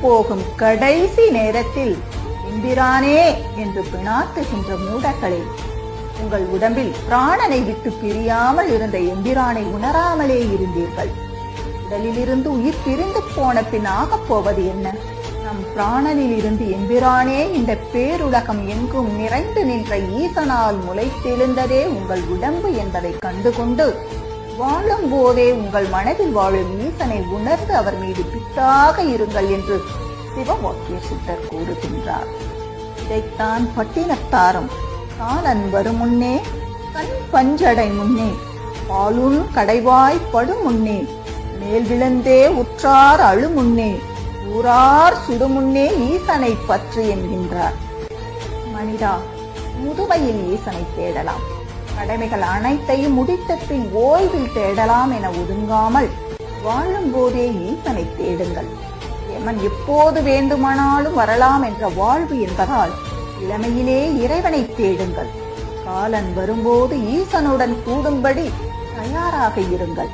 போகும் கடைசி நேரத்தில் எம்பிரானே என்று பிணாத்துகின்ற மூடர்களே, உங்கள் உடம்பில் பிராணனை விட்டு பிரியாமல் இருந்த எம்பிரானை உணராமலே இருந்தீர்கள். உடலிலிருந்து உயிர் பிரிந்து போன பின் ஆகப் போவது என்ன? நம் பிராணனில் இருந்து எம்பிரானே இந்த பேருலகம் எங்கும் நிறைந்து நின்ற ஈசனால் முளைத்தெழுந்ததே உங்கள் உடம்பு என்பதை கண்டுகொண்டு வாழும் போதே உங்கள் மனதில் வாழும் ஈசனை உணர்ந்து அவர் மீது பித்தாக இருங்கள் என்று சிவவாக்கிய சித்தர் கூறுகின்றார். இதைத்தான் பட்டினத்தாரும் காலன் வரும் முன்னே கண் பஞ்சடை முன்னே பாலுன் கடைவாய் படும் முன்னே மேல் விழுந்தே உற்றார் அழு முன்னே ஊரார் சுடுமுன்னே ஈசனை பற்று என்கின்றார். மனிதா, முதுமையில் ஈசனை தேடலாம், கடமைகள் அனைத்தையும் முடித்த பின் ஓய்வில் தேடலாம் என ஒதுங்காமல் வாழும் போதே ஈசனை தேடுங்கள். எமன் எப்போது வேண்டுமானாலும் வரலாம் என்ற வாழ்வு என்பதால் இளமையிலே இறைவனை தேடுங்கள். காலன் வரும்போது ஈசனுடன் கூடும்படி தயாராக இருங்கள்.